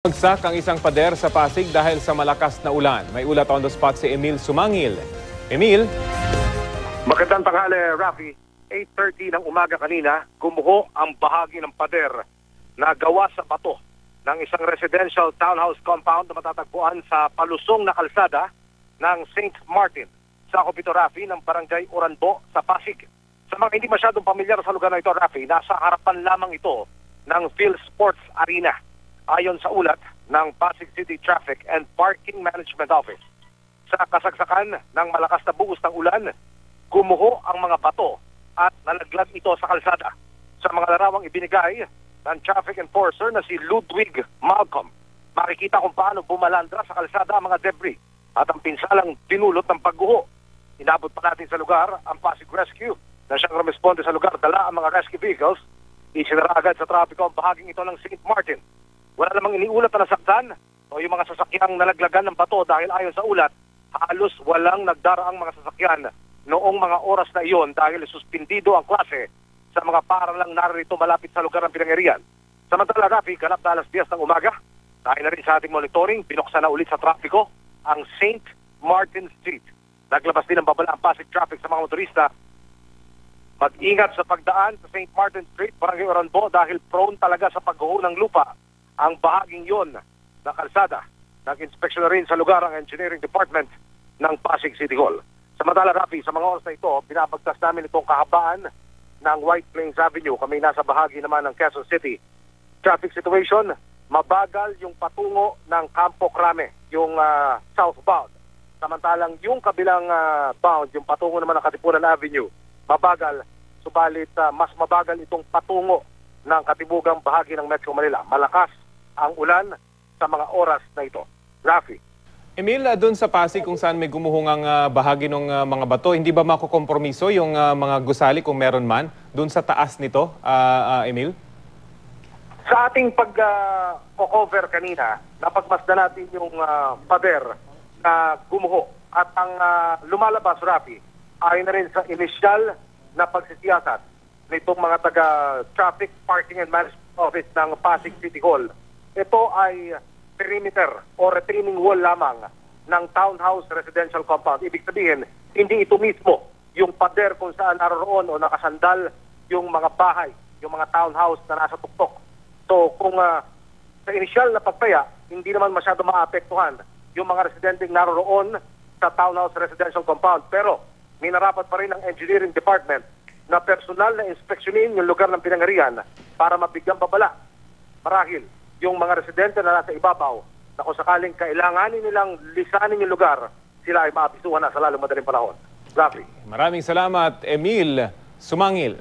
Bagsak ang isang pader sa Pasig dahil sa malakas na ulan. May ulat on the spot si Emil Sumangil. Emil? Magandang tanghali, Rafi. 8:30 ng umaga kanina, gumuho ang bahagi ng pader na gawa sa bato ng isang residential townhouse compound na matatagpuan sa palusong na kalsada ng St. Martin sa Copito, Rafi, ng barangay Oranbo sa Pasig. Sa mga hindi masyadong pamilyar sa lugar na ito, Rafi, nasa harapan lamang ito ng Phil Sports Arena. Ayon sa ulat ng Pasig City Traffic and Parking Management Office. Sa kasagsakan ng malakas na buhos ng ulan, gumuho ang mga bato at nalaglag ito sa kalsada. Sa mga larawang ibinigay ng traffic enforcer na si Ludwig Malcolm, makikita kung paano bumalandra sa kalsada ang mga debris at ang pinsalang dinulot ng pagguho. Inabot pa natin sa lugar ang Pasig Rescue na siyang rumesponde sa lugar, dala ang mga rescue vehicles. Isinara agad sa trapiko ang bahaging ito ng St. Martin. Wala namang iniulat na nasaktan o yung mga sasakyang nalaglagan ng bato dahil ayon sa ulat, halos walang nagdaraang mga sasakyan noong mga oras na iyon dahil suspindido ang klase sa mga paralang narito malapit sa lugar ng pinangyarihan. Samantala, Rafi, ganap na alas 10 ng umaga, dahil na rin sa ating monitoring, binuksan na ulit sa trapiko ang St. Martin Street. Naglabas din ng babala ang Pasig Traffic sa mga motorista. Mag-ingat sa pagdaan sa St. Martin Street, Barangay Oranbo, dahil prone talaga sa pagguho ng lupa ang bahaging yon na kalsada. Nag-inspeksyon na rin sa lugar ang Engineering Department ng Pasig City Hall. Samantala, Rafi, sa mga oras na ito, binabagtas namin itong kahabaan ng White Plains Avenue. Kami nasa bahagi naman ng Quezon City. Traffic situation, mabagal yung patungo ng Campo Crame, yung southbound. Samantalang yung kabilang bound, yung patungo naman ng Katipunan Avenue, mabagal, subalit mas mabagal itong patungo ng katibugang bahagi ng Metro Manila. Malakas ang ulan sa mga oras na ito. Rafi. Emil, doon sa Pasig kung saan may gumuhong ang bahagi ng mga bato, hindi ba makukompromiso yung mga gusali kung meron man doon sa taas nito, Emil? Sa ating pag-cover kanina, napagmasdan natin yung pader na gumuho. At ang lumalabas, Rafi, ay na rin sa inisyal na pagsisiyasat nitong mga taga-Traffic Parking and Management Office ng Pasig City Hall. Ito ay perimeter o retaining wall lamang ng townhouse residential compound. Ibig sabihin, hindi ito mismo yung pader kung saan naroon o nakasandal yung mga bahay, yung mga townhouse na nasa tuktok. So kung sa inisyal na pagtaya, hindi naman masyado maapektuhan yung mga residenteng naroon sa townhouse residential compound. Pero minarapat pa rin ang Engineering Department na personal na inspeksyonin yung lugar ng pinangyarihan para mabigyang babala. Marahil, yung mga residente na nasa ibabaw na kung sakaling kailanganin nilang lisanin yung lugar, sila ay maabisuhan na sa lalong madaling panahon. Rafi. Maraming salamat, Emil Sumangil.